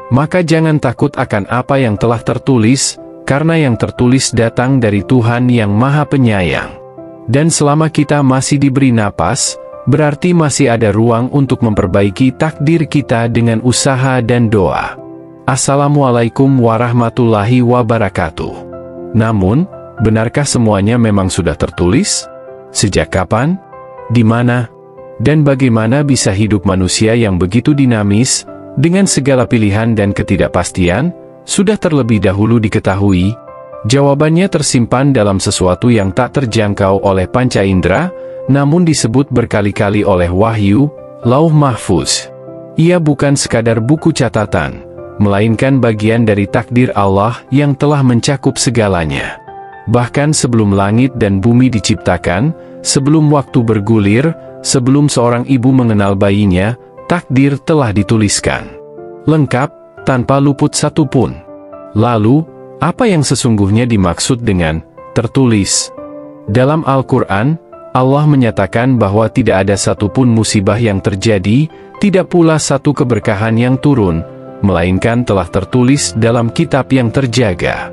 Maka jangan takut akan apa yang telah tertulis, karena yang tertulis datang dari Tuhan yang Maha Penyayang. Dan selama kita masih diberi napas, berarti masih ada ruang untuk memperbaiki takdir kita dengan usaha dan doa. Assalamualaikum warahmatullahi wabarakatuh. Namun, benarkah semuanya memang sudah tertulis? Sejak kapan? Di mana? Dan bagaimana bisa hidup manusia yang begitu dinamis, dengan segala pilihan dan ketidakpastian, sudah terlebih dahulu diketahui? Jawabannya tersimpan dalam sesuatu yang tak terjangkau oleh panca indera, namun disebut berkali-kali oleh wahyu, Lauh Mahfuz. Ia bukan sekadar buku catatan, melainkan bagian dari takdir Allah yang telah mencakup segalanya. Bahkan sebelum langit dan bumi diciptakan, sebelum waktu bergulir, sebelum seorang ibu mengenal bayinya, takdir telah dituliskan. Lengkap, tanpa luput satupun. Lalu, apa yang sesungguhnya dimaksud dengan tertulis? Dalam Al-Quran, Allah menyatakan bahwa tidak ada satupun musibah yang terjadi, tidak pula satu keberkahan yang turun, melainkan telah tertulis dalam kitab yang terjaga.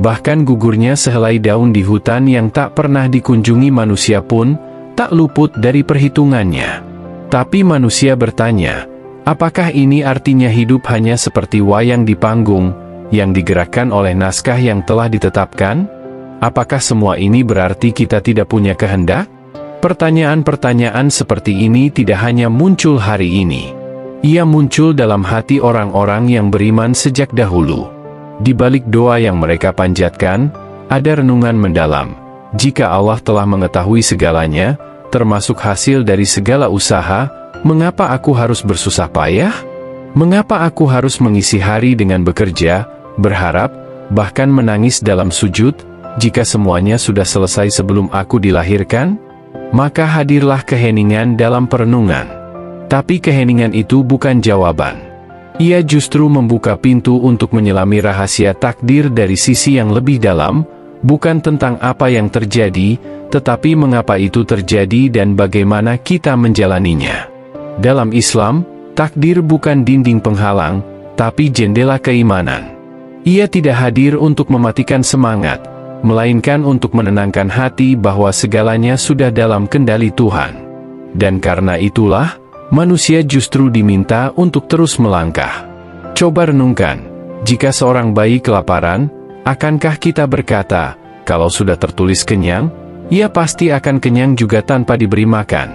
Bahkan gugurnya sehelai daun di hutan yang tak pernah dikunjungi manusia pun, tak luput dari perhitungannya. Tapi manusia bertanya, apakah ini artinya hidup hanya seperti wayang di panggung, yang digerakkan oleh naskah yang telah ditetapkan? Apakah semua ini berarti kita tidak punya kehendak? Pertanyaan-pertanyaan seperti ini tidak hanya muncul hari ini. Ia muncul dalam hati orang-orang yang beriman sejak dahulu. Di balik doa yang mereka panjatkan, ada renungan mendalam. Jika Allah telah mengetahui segalanya, termasuk hasil dari segala usaha, mengapa aku harus bersusah payah? Mengapa aku harus mengisi hari dengan bekerja, berharap, bahkan menangis dalam sujud, jika semuanya sudah selesai sebelum aku dilahirkan? Maka hadirlah keheningan dalam perenungan. Tapi keheningan itu bukan jawaban. Ia justru membuka pintu untuk menyelami rahasia takdir dari sisi yang lebih dalam, bukan tentang apa yang terjadi, tetapi mengapa itu terjadi dan bagaimana kita menjalaninya. Dalam Islam, takdir bukan dinding penghalang, tapi jendela keimanan. Ia tidak hadir untuk mematikan semangat, melainkan untuk menenangkan hati bahwa segalanya sudah dalam kendali Tuhan. Dan karena itulah, manusia justru diminta untuk terus melangkah. Coba renungkan, jika seorang bayi kelaparan, akankah kita berkata, kalau sudah tertulis kenyang, ia pasti akan kenyang juga tanpa diberi makan?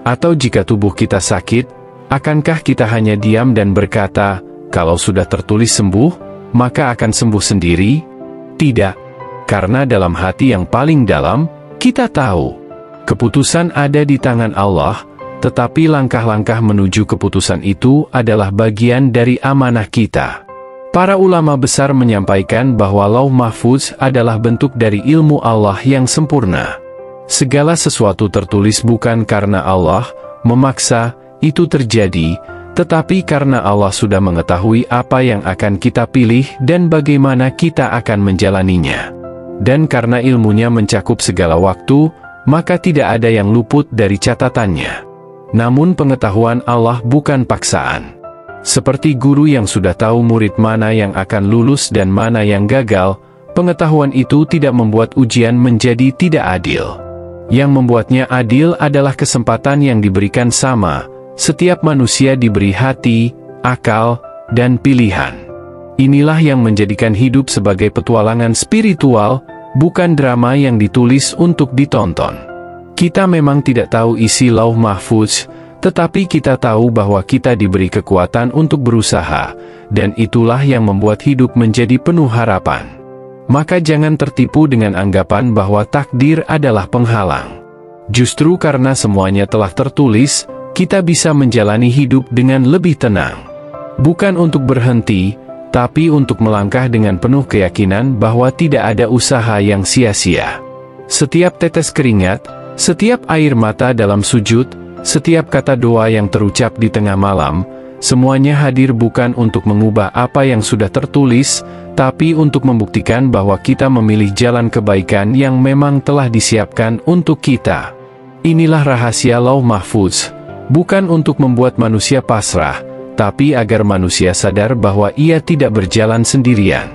Atau jika tubuh kita sakit, akankah kita hanya diam dan berkata, kalau sudah tertulis sembuh, maka akan sembuh sendiri? Tidak. Karena dalam hati yang paling dalam, kita tahu, keputusan ada di tangan Allah, tetapi langkah-langkah menuju keputusan itu adalah bagian dari amanah kita. Para ulama besar menyampaikan bahwa Lauh Mahfuz adalah bentuk dari ilmu Allah yang sempurna. Segala sesuatu tertulis bukan karena Allah memaksa itu terjadi, tetapi karena Allah sudah mengetahui apa yang akan kita pilih dan bagaimana kita akan menjalaninya. Dan karena ilmunya mencakup segala waktu, maka tidak ada yang luput dari catatannya. Namun pengetahuan Allah bukan paksaan. Seperti guru yang sudah tahu murid mana yang akan lulus dan mana yang gagal, pengetahuan itu tidak membuat ujian menjadi tidak adil. Yang membuatnya adil adalah kesempatan yang diberikan sama. Setiap manusia diberi hati, akal, dan pilihan. Inilah yang menjadikan hidup sebagai petualangan spiritual, bukan drama yang ditulis untuk ditonton. Kita memang tidak tahu isi Lauh Mahfuz, tetapi kita tahu bahwa kita diberi kekuatan untuk berusaha, dan itulah yang membuat hidup menjadi penuh harapan. Maka jangan tertipu dengan anggapan bahwa takdir adalah penghalang. Justru karena semuanya telah tertulis, kita bisa menjalani hidup dengan lebih tenang. Bukan untuk berhenti, tapi untuk melangkah dengan penuh keyakinan bahwa tidak ada usaha yang sia-sia. Setiap tetes keringat, setiap air mata dalam sujud, setiap kata doa yang terucap di tengah malam, semuanya hadir bukan untuk mengubah apa yang sudah tertulis, tapi untuk membuktikan bahwa kita memilih jalan kebaikan yang memang telah disiapkan untuk kita. Inilah rahasia Lauh Mahfuz, bukan untuk membuat manusia pasrah, tapi agar manusia sadar bahwa ia tidak berjalan sendirian.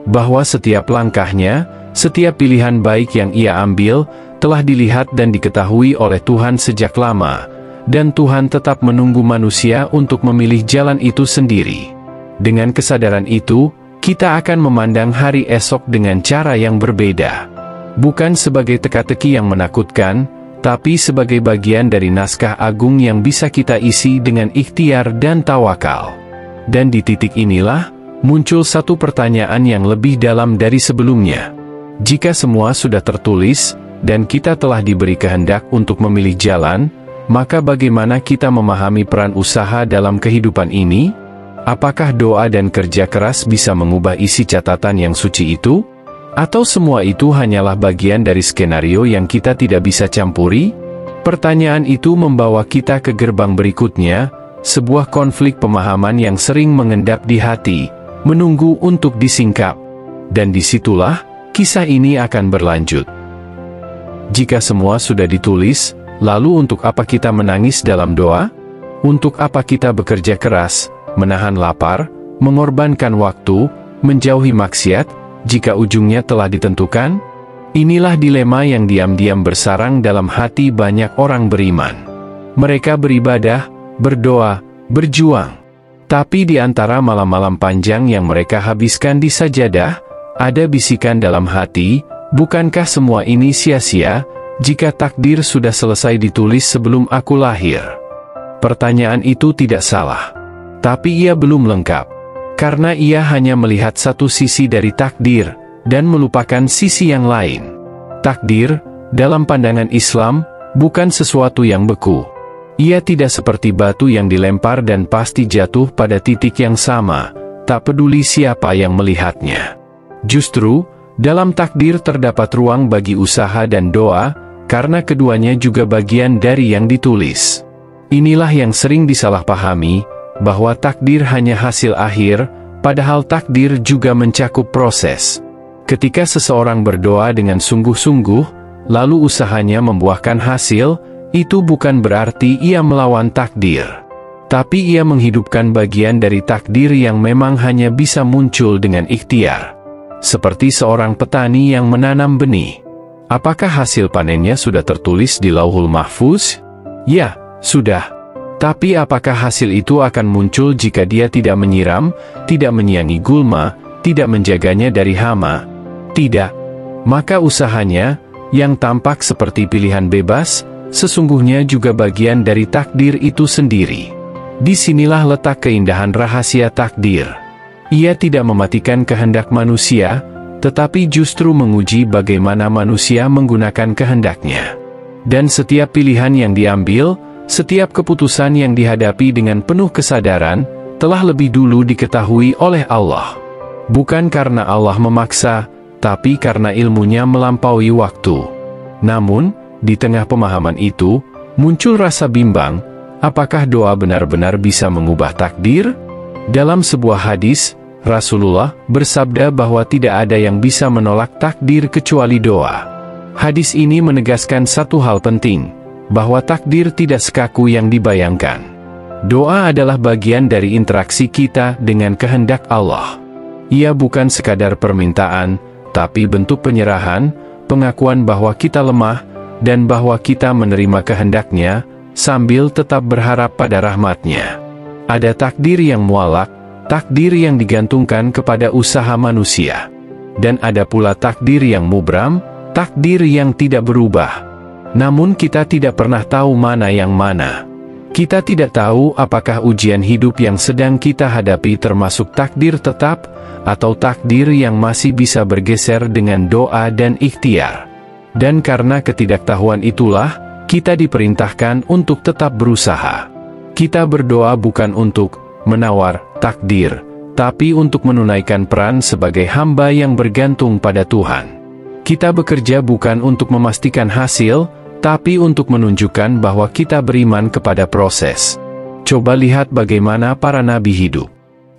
Bahwa setiap langkahnya, setiap pilihan baik yang ia ambil, telah dilihat dan diketahui oleh Tuhan sejak lama, dan Tuhan tetap menunggu manusia untuk memilih jalan itu sendiri. Dengan kesadaran itu, kita akan memandang hari esok dengan cara yang berbeda. Bukan sebagai teka-teki yang menakutkan, tapi sebagai bagian dari naskah agung yang bisa kita isi dengan ikhtiar dan tawakal. Dan di titik inilah, muncul satu pertanyaan yang lebih dalam dari sebelumnya. Jika semua sudah tertulis, dan kita telah diberi kehendak untuk memilih jalan, maka bagaimana kita memahami peran usaha dalam kehidupan ini? Apakah doa dan kerja keras bisa mengubah isi catatan yang suci itu? Atau semua itu hanyalah bagian dari skenario yang kita tidak bisa campuri? Pertanyaan itu membawa kita ke gerbang berikutnya, sebuah konflik pemahaman yang sering mengendap di hati, menunggu untuk disingkap. Dan disitulah, kisah ini akan berlanjut. Jika semua sudah ditulis, lalu untuk apa kita menangis dalam doa? Untuk apa kita bekerja keras, menahan lapar, mengorbankan waktu, menjauhi maksiat, jika ujungnya telah ditentukan? Inilah dilema yang diam-diam bersarang dalam hati banyak orang beriman. Mereka beribadah, berdoa, berjuang. Tapi di antara malam-malam panjang yang mereka habiskan di sajadah, ada bisikan dalam hati, bukankah semua ini sia-sia, jika takdir sudah selesai ditulis sebelum aku lahir? Pertanyaan itu tidak salah. Tapi ia belum lengkap. Karena ia hanya melihat satu sisi dari takdir, dan melupakan sisi yang lain. Takdir, dalam pandangan Islam, bukan sesuatu yang beku. Ia tidak seperti batu yang dilempar dan pasti jatuh pada titik yang sama, tak peduli siapa yang melihatnya. Justru, dalam takdir terdapat ruang bagi usaha dan doa, karena keduanya juga bagian dari yang ditulis. Inilah yang sering disalahpahami, bahwa takdir hanya hasil akhir, padahal takdir juga mencakup proses. Ketika seseorang berdoa dengan sungguh-sungguh, lalu usahanya membuahkan hasil, itu bukan berarti ia melawan takdir. Tapi ia menghidupkan bagian dari takdir yang memang hanya bisa muncul dengan ikhtiar. Seperti seorang petani yang menanam benih. Apakah hasil panennya sudah tertulis di Lauhul Mahfuz? Ya, sudah. Tapi apakah hasil itu akan muncul jika dia tidak menyiram, tidak menyiangi gulma, tidak menjaganya dari hama? Tidak. Maka usahanya, yang tampak seperti pilihan bebas, sesungguhnya juga bagian dari takdir itu sendiri. Disinilah letak keindahan rahasia takdir. Ia tidak mematikan kehendak manusia, tetapi justru menguji bagaimana manusia menggunakan kehendaknya. Dan setiap pilihan yang diambil, setiap keputusan yang dihadapi dengan penuh kesadaran, telah lebih dulu diketahui oleh Allah. Bukan karena Allah memaksa, tapi karena ilmunya melampaui waktu. Namun, di tengah pemahaman itu, muncul rasa bimbang, apakah doa benar-benar bisa mengubah takdir? Dalam sebuah hadis, Rasulullah bersabda bahwa tidak ada yang bisa menolak takdir kecuali doa. Hadis ini menegaskan satu hal penting, bahwa takdir tidak sekaku yang dibayangkan. Doa adalah bagian dari interaksi kita dengan kehendak Allah. Ia bukan sekadar permintaan, tapi bentuk penyerahan, pengakuan bahwa kita lemah, dan bahwa kita menerima kehendaknya, sambil tetap berharap pada rahmat-Nya. Ada takdir yang mualak, takdir yang digantungkan kepada usaha manusia. Dan ada pula takdir yang mubram, takdir yang tidak berubah. Namun kita tidak pernah tahu mana yang mana. Kita tidak tahu apakah ujian hidup yang sedang kita hadapi termasuk takdir tetap, atau takdir yang masih bisa bergeser dengan doa dan ikhtiar. Dan karena ketidaktahuan itulah, kita diperintahkan untuk tetap berusaha. Kita berdoa bukan untuk menawar takdir, tapi untuk menunaikan peran sebagai hamba yang bergantung pada Tuhan. Kita bekerja bukan untuk memastikan hasil, tapi untuk menunjukkan bahwa kita beriman kepada proses. Coba lihat bagaimana para nabi hidup.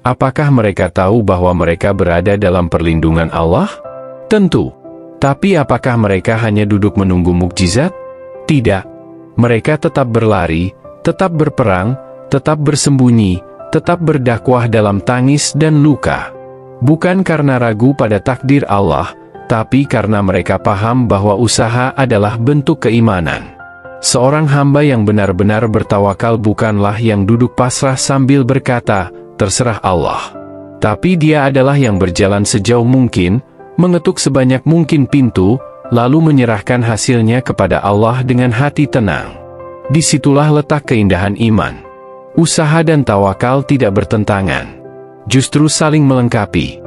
Apakah mereka tahu bahwa mereka berada dalam perlindungan Allah? Tentu. Tapi apakah mereka hanya duduk menunggu mukjizat? Tidak. Mereka tetap berlari, tetap berperang, tetap bersembunyi, tetap berdakwah dalam tangis dan luka. Bukan karena ragu pada takdir Allah, tapi karena mereka paham bahwa usaha adalah bentuk keimanan. Seorang hamba yang benar-benar bertawakal bukanlah yang duduk pasrah sambil berkata, "Terserah Allah." Tapi dia adalah yang berjalan sejauh mungkin, mengetuk sebanyak mungkin pintu, lalu menyerahkan hasilnya kepada Allah dengan hati tenang. Disitulah letak keindahan iman. Usaha dan tawakal tidak bertentangan, justru saling melengkapi.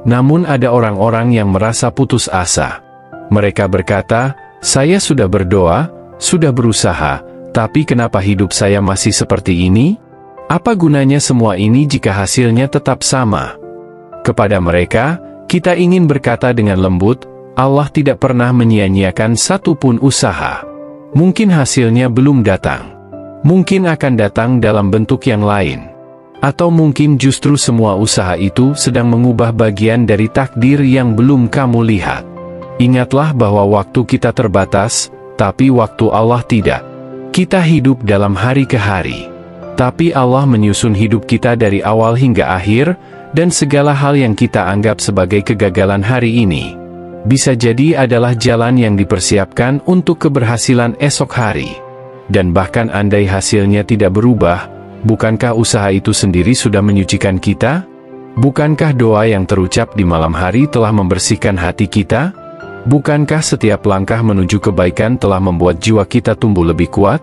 Namun ada orang-orang yang merasa putus asa. Mereka berkata, "Saya sudah berdoa, sudah berusaha, tapi kenapa hidup saya masih seperti ini? Apa gunanya semua ini jika hasilnya tetap sama?" Kepada mereka, kita ingin berkata dengan lembut, Allah tidak pernah menyia-nyiakan satupun usaha. Mungkin hasilnya belum datang. Mungkin akan datang dalam bentuk yang lain. Atau mungkin justru semua usaha itu sedang mengubah bagian dari takdir yang belum kamu lihat. Ingatlah bahwa waktu kita terbatas, tapi waktu Allah tidak. Kita hidup dalam hari ke hari. Tapi Allah menyusun hidup kita dari awal hingga akhir, dan segala hal yang kita anggap sebagai kegagalan hari ini, bisa jadi adalah jalan yang dipersiapkan untuk keberhasilan esok hari. Dan bahkan andai hasilnya tidak berubah, bukankah usaha itu sendiri sudah menyucikan kita? Bukankah doa yang terucap di malam hari telah membersihkan hati kita? Bukankah setiap langkah menuju kebaikan telah membuat jiwa kita tumbuh lebih kuat?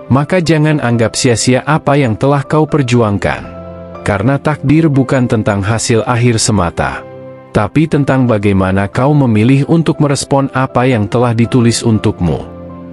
Maka jangan anggap sia-sia apa yang telah kau perjuangkan. Karena takdir bukan tentang hasil akhir semata, tapi tentang bagaimana kau memilih untuk merespon apa yang telah ditulis untukmu.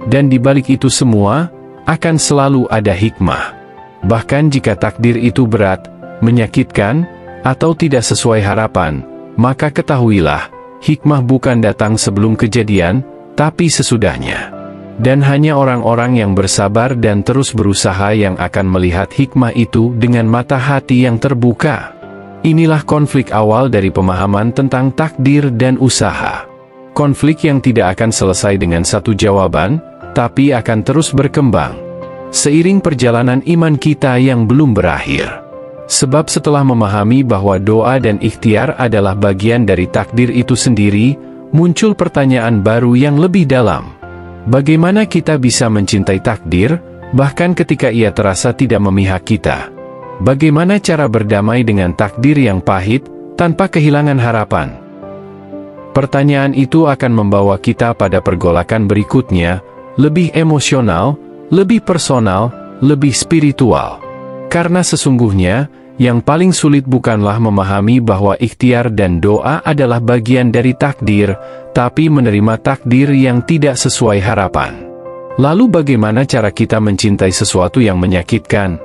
Dan di balik itu semua, akan selalu ada hikmah. Bahkan jika takdir itu berat, menyakitkan, atau tidak sesuai harapan, maka ketahuilah, hikmah bukan datang sebelum kejadian, tapi sesudahnya. Dan hanya orang-orang yang bersabar dan terus berusaha yang akan melihat hikmah itu dengan mata hati yang terbuka. Inilah konflik awal dari pemahaman tentang takdir dan usaha. Konflik yang tidak akan selesai dengan satu jawaban, tapi akan terus berkembang seiring perjalanan iman kita yang belum berakhir. Sebab setelah memahami bahwa doa dan ikhtiar adalah bagian dari takdir itu sendiri, muncul pertanyaan baru yang lebih dalam. Bagaimana kita bisa mencintai takdir, bahkan ketika ia terasa tidak memihak kita? Bagaimana cara berdamai dengan takdir yang pahit, tanpa kehilangan harapan? Pertanyaan itu akan membawa kita pada pergolakan berikutnya, lebih emosional, lebih personal, lebih spiritual. Karena sesungguhnya, yang paling sulit bukanlah memahami bahwa ikhtiar dan doa adalah bagian dari takdir, tapi menerima takdir yang tidak sesuai harapan. Lalu bagaimana cara kita mencintai sesuatu yang menyakitkan?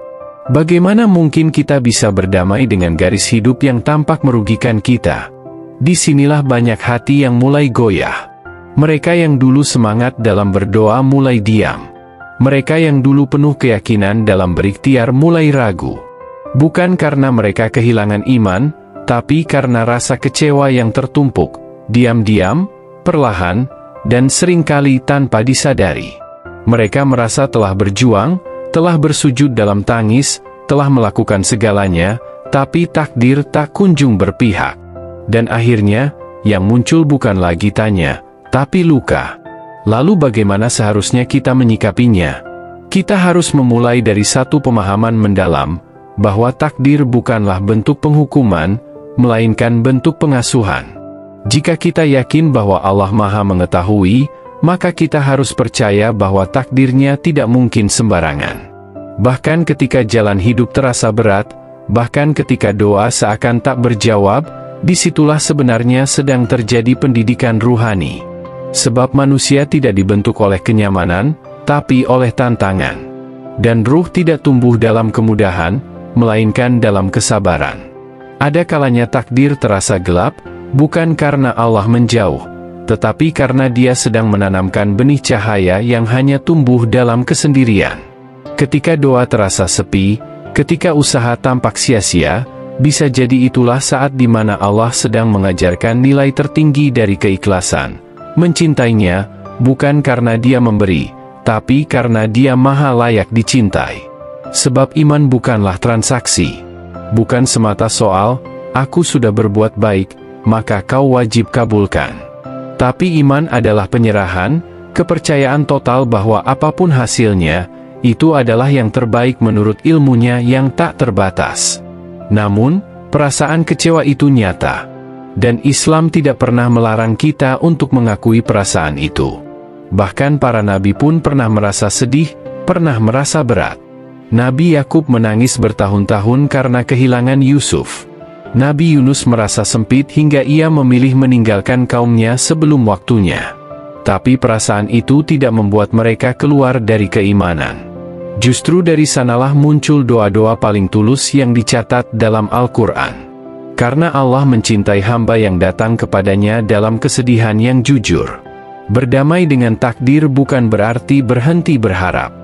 Bagaimana mungkin kita bisa berdamai dengan garis hidup yang tampak merugikan kita? Disinilah banyak hati yang mulai goyah. Mereka yang dulu semangat dalam berdoa mulai diam. Mereka yang dulu penuh keyakinan dalam berikhtiar mulai ragu. Bukan karena mereka kehilangan iman, tapi karena rasa kecewa yang tertumpuk, diam-diam, perlahan, dan seringkali tanpa disadari. Mereka merasa telah berjuang, telah bersujud dalam tangis, telah melakukan segalanya, tapi takdir tak kunjung berpihak. Dan akhirnya, yang muncul bukan lagi tanya, tapi luka. Lalu bagaimana seharusnya kita menyikapinya? Kita harus memulai dari satu pemahaman mendalam, bahwa takdir bukanlah bentuk penghukuman, melainkan bentuk pengasuhan. Jika kita yakin bahwa Allah Maha Mengetahui, maka kita harus percaya bahwa takdirnya tidak mungkin sembarangan. Bahkan ketika jalan hidup terasa berat, bahkan ketika doa seakan tak berjawab, disitulah sebenarnya sedang terjadi pendidikan ruhani. Sebab manusia tidak dibentuk oleh kenyamanan, tapi oleh tantangan. Dan ruh tidak tumbuh dalam kemudahan, melainkan dalam kesabaran. Ada kalanya takdir terasa gelap, bukan karena Allah menjauh, tetapi karena Dia sedang menanamkan benih cahaya yang hanya tumbuh dalam kesendirian. Ketika doa terasa sepi, ketika usaha tampak sia-sia, bisa jadi itulah saat di mana Allah sedang mengajarkan nilai tertinggi dari keikhlasan. Mencintainya, bukan karena Dia memberi, tapi karena Dia maha layak dicintai. Sebab iman bukanlah transaksi. Bukan semata soal, aku sudah berbuat baik, maka kau wajib kabulkan. Tapi iman adalah penyerahan, kepercayaan total bahwa apapun hasilnya, itu adalah yang terbaik menurut ilmunya yang tak terbatas. Namun, perasaan kecewa itu nyata. Dan Islam tidak pernah melarang kita untuk mengakui perasaan itu. Bahkan para nabi pun pernah merasa sedih, pernah merasa berat. Nabi Yakub menangis bertahun-tahun karena kehilangan Yusuf. Nabi Yunus merasa sempit hingga ia memilih meninggalkan kaumnya sebelum waktunya. Tapi perasaan itu tidak membuat mereka keluar dari keimanan. Justru dari sanalah muncul doa-doa paling tulus yang dicatat dalam Al-Quran. Karena Allah mencintai hamba yang datang kepadanya dalam kesedihan yang jujur. Berdamai dengan takdir bukan berarti berhenti berharap.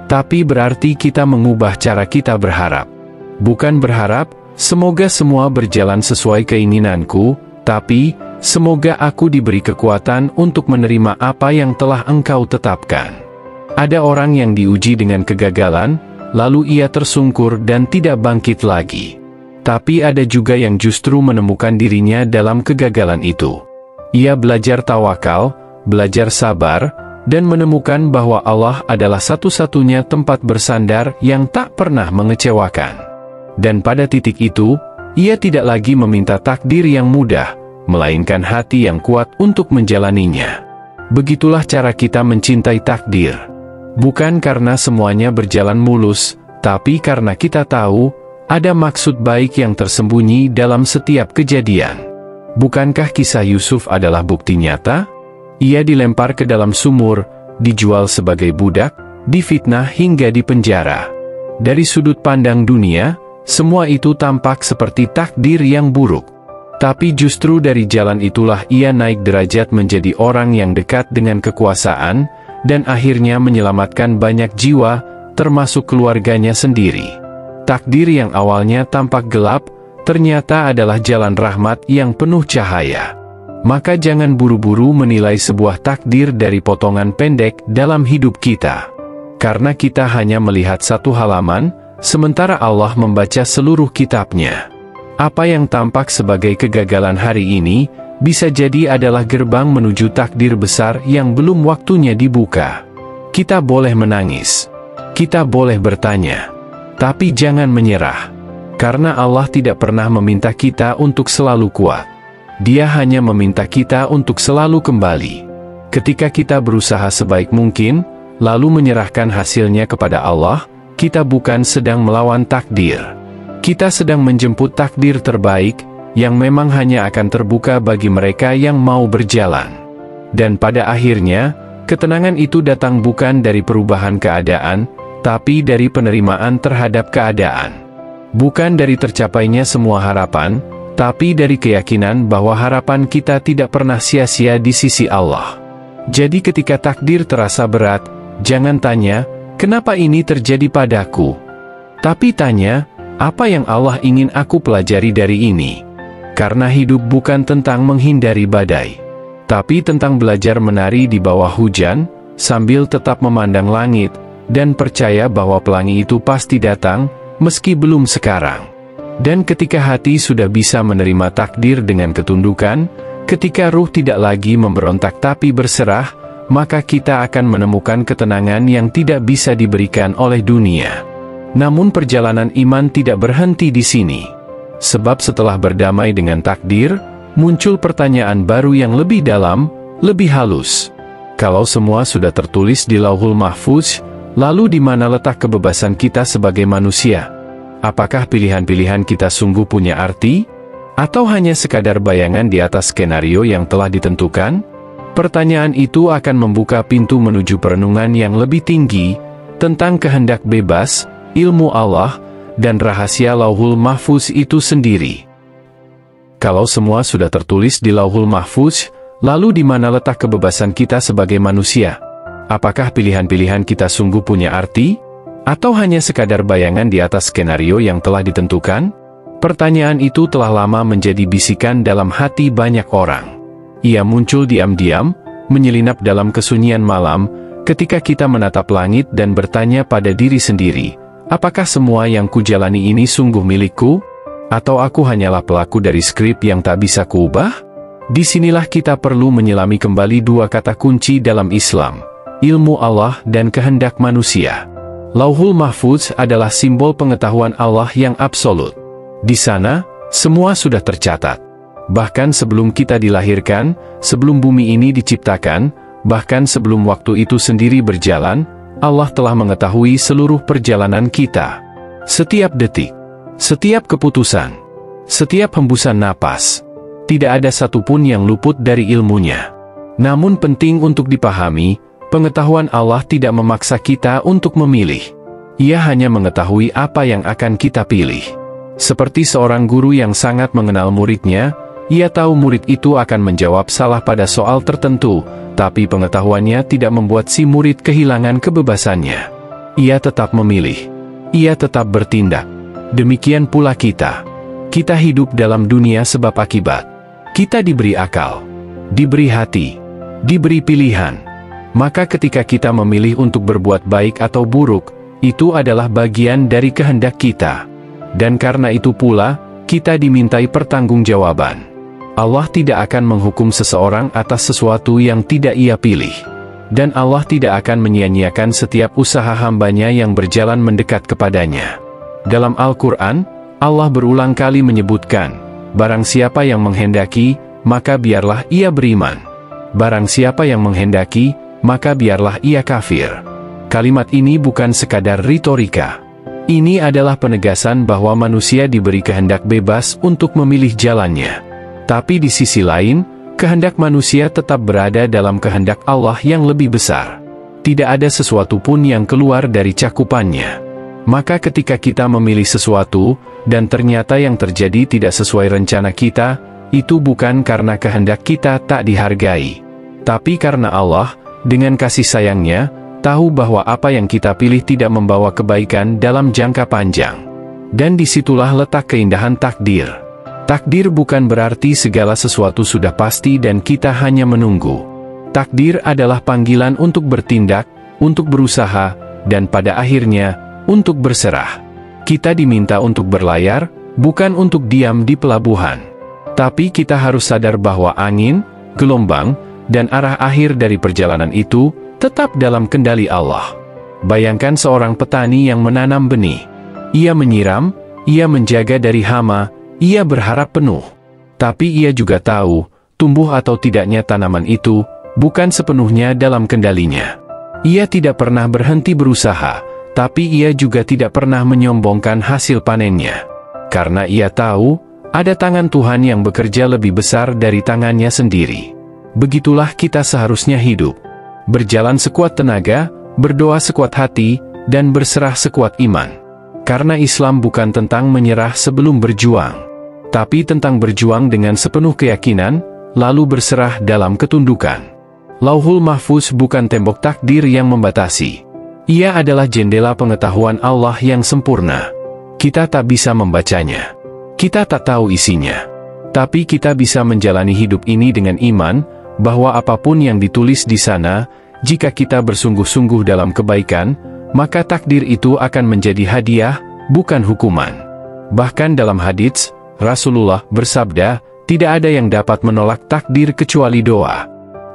Tapi berarti kita mengubah cara kita berharap. Bukan berharap, semoga semua berjalan sesuai keinginanku, tapi, semoga aku diberi kekuatan untuk menerima apa yang telah Engkau tetapkan. Ada orang yang diuji dengan kegagalan, lalu ia tersungkur dan tidak bangkit lagi. Tapi ada juga yang justru menemukan dirinya dalam kegagalan itu. Ia belajar tawakal, belajar sabar, dan menemukan bahwa Allah adalah satu-satunya tempat bersandar yang tak pernah mengecewakan. Dan pada titik itu, ia tidak lagi meminta takdir yang mudah, melainkan hati yang kuat untuk menjalaninya. Begitulah cara kita mencintai takdir. Bukan karena semuanya berjalan mulus, tapi karena kita tahu, ada maksud baik yang tersembunyi dalam setiap kejadian. Bukankah kisah Yusuf adalah bukti nyata? Ia dilempar ke dalam sumur, dijual sebagai budak, difitnah hingga dipenjara. Dari sudut pandang dunia, semua itu tampak seperti takdir yang buruk. Tapi justru dari jalan itulah ia naik derajat menjadi orang yang dekat dengan kekuasaan, dan akhirnya menyelamatkan banyak jiwa, termasuk keluarganya sendiri. Takdir yang awalnya tampak gelap, ternyata adalah jalan rahmat yang penuh cahaya. Maka jangan buru-buru menilai sebuah takdir dari potongan pendek dalam hidup kita. Karena kita hanya melihat satu halaman, sementara Allah membaca seluruh kitabnya. Apa yang tampak sebagai kegagalan hari ini, bisa jadi adalah gerbang menuju takdir besar yang belum waktunya dibuka. Kita boleh menangis. Kita boleh bertanya. Tapi jangan menyerah. Karena Allah tidak pernah meminta kita untuk selalu kuat. Dia hanya meminta kita untuk selalu kembali. Ketika kita berusaha sebaik mungkin, lalu menyerahkan hasilnya kepada Allah, kita bukan sedang melawan takdir. Kita sedang menjemput takdir terbaik, yang memang hanya akan terbuka bagi mereka yang mau berjalan. Dan pada akhirnya, ketenangan itu datang bukan dari perubahan keadaan, tapi dari penerimaan terhadap keadaan. Bukan dari tercapainya semua harapan, tapi dari keyakinan bahwa harapan kita tidak pernah sia-sia di sisi Allah. Jadi ketika takdir terasa berat, jangan tanya, kenapa ini terjadi padaku? Tapi tanya, apa yang Allah ingin aku pelajari dari ini? Karena hidup bukan tentang menghindari badai, tapi tentang belajar menari di bawah hujan, sambil tetap memandang langit, dan percaya bahwa pelangi itu pasti datang, meski belum sekarang. Dan ketika hati sudah bisa menerima takdir dengan ketundukan, ketika ruh tidak lagi memberontak tapi berserah, maka kita akan menemukan ketenangan yang tidak bisa diberikan oleh dunia. Namun perjalanan iman tidak berhenti di sini. Sebab setelah berdamai dengan takdir, muncul pertanyaan baru yang lebih dalam, lebih halus. Kalau semua sudah tertulis di Lauhul Mahfuz, lalu di mana letak kebebasan kita sebagai manusia? Apakah pilihan-pilihan kita sungguh punya arti? Atau hanya sekadar bayangan di atas skenario yang telah ditentukan? Pertanyaan itu akan membuka pintu menuju perenungan yang lebih tinggi, tentang kehendak bebas, ilmu Allah, dan rahasia Lauhul Mahfuz itu sendiri. Kalau semua sudah tertulis di Lauhul Mahfuz, lalu di mana letak kebebasan kita sebagai manusia? Apakah pilihan-pilihan kita sungguh punya arti? Atau hanya sekadar bayangan di atas skenario yang telah ditentukan? Pertanyaan itu telah lama menjadi bisikan dalam hati banyak orang. Ia muncul diam-diam, menyelinap dalam kesunyian malam, ketika kita menatap langit dan bertanya pada diri sendiri, apakah semua yang kujalani ini sungguh milikku? Atau aku hanyalah pelaku dari skrip yang tak bisa kuubah? Disinilah kita perlu menyelami kembali dua kata kunci dalam Islam, ilmu Allah dan kehendak manusia. Lauhul Mahfuz adalah simbol pengetahuan Allah yang absolut. Di sana, semua sudah tercatat. Bahkan sebelum kita dilahirkan, sebelum bumi ini diciptakan, bahkan sebelum waktu itu sendiri berjalan, Allah telah mengetahui seluruh perjalanan kita. Setiap detik, setiap keputusan, setiap hembusan napas, tidak ada satupun yang luput dari ilmunya. Namun penting untuk dipahami, pengetahuan Allah tidak memaksa kita untuk memilih. Ia hanya mengetahui apa yang akan kita pilih. Seperti seorang guru yang sangat mengenal muridnya, ia tahu murid itu akan menjawab salah pada soal tertentu, tapi pengetahuannya tidak membuat si murid kehilangan kebebasannya. Ia tetap memilih. Ia tetap bertindak. Demikian pula kita. Kita hidup dalam dunia sebab akibat. Kita diberi akal, diberi hati, diberi pilihan. Maka ketika kita memilih untuk berbuat baik atau buruk, itu adalah bagian dari kehendak kita. Dan karena itu pula, kita dimintai pertanggungjawaban. Allah tidak akan menghukum seseorang atas sesuatu yang tidak ia pilih. Dan Allah tidak akan menyia-nyiakan setiap usaha hambanya yang berjalan mendekat kepadanya. Dalam Al-Quran, Allah berulang kali menyebutkan, barang siapa yang menghendaki, maka biarlah ia beriman. Barang siapa yang menghendaki, maka biarlah ia kafir. Kalimat ini bukan sekadar retorika. Ini adalah penegasan bahwa manusia diberi kehendak bebas untuk memilih jalannya. Tapi di sisi lain, kehendak manusia tetap berada dalam kehendak Allah yang lebih besar. Tidak ada sesuatu pun yang keluar dari cakupannya. Maka ketika kita memilih sesuatu, dan ternyata yang terjadi tidak sesuai rencana kita, itu bukan karena kehendak kita tak dihargai. Tapi karena Allah, dengan kasih sayangnya, tahu bahwa apa yang kita pilih tidak membawa kebaikan dalam jangka panjang. Dan disitulah letak keindahan takdir. Takdir bukan berarti segala sesuatu sudah pasti dan kita hanya menunggu. Takdir adalah panggilan untuk bertindak, untuk berusaha, dan pada akhirnya, untuk berserah. Kita diminta untuk berlayar, bukan untuk diam di pelabuhan. Tapi kita harus sadar bahwa angin, gelombang, dan arah akhir dari perjalanan itu, tetap dalam kendali Allah. Bayangkan seorang petani yang menanam benih. Ia menyiram, ia menjaga dari hama, ia berharap penuh. Tapi ia juga tahu, tumbuh atau tidaknya tanaman itu, bukan sepenuhnya dalam kendalinya. Ia tidak pernah berhenti berusaha, tapi ia juga tidak pernah menyombongkan hasil panennya. Karena ia tahu, ada tangan Tuhan yang bekerja lebih besar dari tangannya sendiri. Begitulah kita seharusnya hidup. Berjalan sekuat tenaga, berdoa sekuat hati, dan berserah sekuat iman. Karena Islam bukan tentang menyerah sebelum berjuang, tapi tentang berjuang dengan sepenuh keyakinan, lalu berserah dalam ketundukan. Lauhul Mahfuz bukan tembok takdir yang membatasi. Ia adalah jendela pengetahuan Allah yang sempurna. Kita tak bisa membacanya. Kita tak tahu isinya. Tapi kita bisa menjalani hidup ini dengan iman, bahwa apapun yang ditulis di sana, jika kita bersungguh-sungguh dalam kebaikan, maka takdir itu akan menjadi hadiah, bukan hukuman. Bahkan dalam hadits, Rasulullah bersabda, tidak ada yang dapat menolak takdir kecuali doa.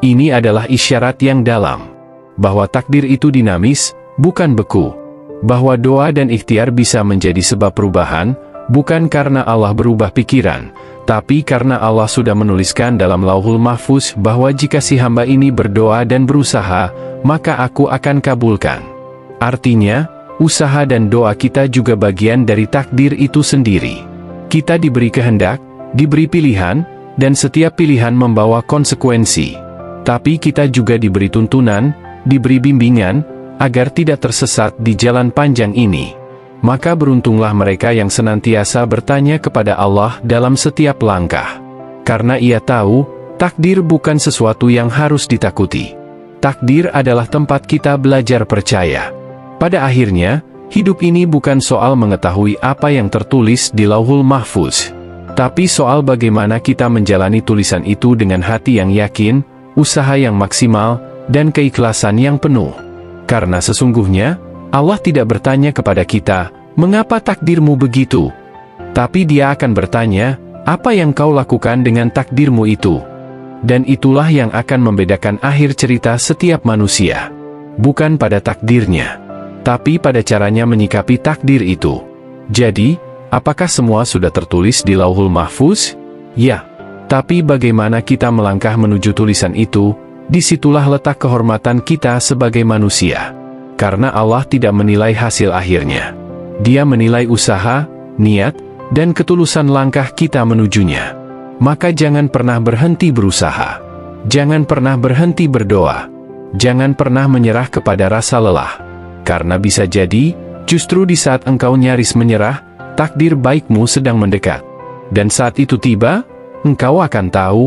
Ini adalah isyarat yang dalam, bahwa takdir itu dinamis, bukan beku. Bahwa doa dan ikhtiar bisa menjadi sebab perubahan, bukan karena Allah berubah pikiran, tapi karena Allah sudah menuliskan dalam Lauhul Mahfuz bahwa jika si hamba ini berdoa dan berusaha, maka aku akan kabulkan. Artinya, usaha dan doa kita juga bagian dari takdir itu sendiri. Kita diberi kehendak, diberi pilihan, dan setiap pilihan membawa konsekuensi. Tapi kita juga diberi tuntunan, diberi bimbingan, agar tidak tersesat di jalan panjang ini. Maka beruntunglah mereka yang senantiasa bertanya kepada Allah dalam setiap langkah. Karena ia tahu, takdir bukan sesuatu yang harus ditakuti. Takdir adalah tempat kita belajar percaya. Pada akhirnya, hidup ini bukan soal mengetahui apa yang tertulis di Lauhul Mahfuz, tapi soal bagaimana kita menjalani tulisan itu dengan hati yang yakin, usaha yang maksimal, dan keikhlasan yang penuh. Karena sesungguhnya, Allah tidak bertanya kepada kita, "Mengapa takdirmu begitu?" Tapi Dia akan bertanya, apa yang kau lakukan dengan takdirmu itu? Dan itulah yang akan membedakan akhir cerita setiap manusia. Bukan pada takdirnya, tapi pada caranya menyikapi takdir itu. Jadi, apakah semua sudah tertulis di Lauhul Mahfuz? Ya. Tapi bagaimana kita melangkah menuju tulisan itu? Disitulah letak kehormatan kita sebagai manusia. Karena Allah tidak menilai hasil akhirnya. Dia menilai usaha, niat, dan ketulusan langkah kita menujunya. Maka jangan pernah berhenti berusaha. Jangan pernah berhenti berdoa. Jangan pernah menyerah kepada rasa lelah. Karena bisa jadi, justru di saat engkau nyaris menyerah, takdir baikmu sedang mendekat. Dan saat itu tiba, engkau akan tahu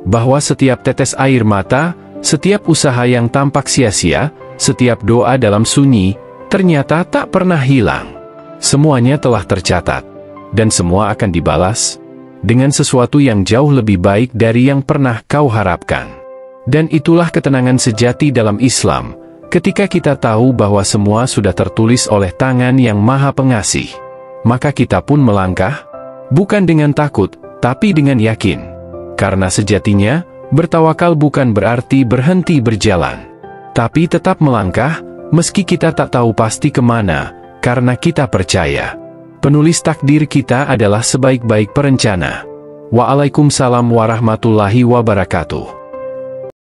bahwa setiap tetes air mata, setiap usaha yang tampak sia-sia, setiap doa dalam sunyi, ternyata tak pernah hilang. Semuanya telah tercatat. Dan semua akan dibalas dengan sesuatu yang jauh lebih baik dari yang pernah kau harapkan. Dan itulah ketenangan sejati dalam Islam, ketika kita tahu bahwa semua sudah tertulis oleh tangan yang Maha Pengasih. Maka kita pun melangkah, bukan dengan takut, tapi dengan yakin. Karena sejatinya, bertawakal bukan berarti berhenti berjalan, tapi tetap melangkah, meski kita tak tahu pasti kemana, karena kita percaya penulis takdir kita adalah sebaik-baik perencana. Waalaikumsalam warahmatullahi wabarakatuh.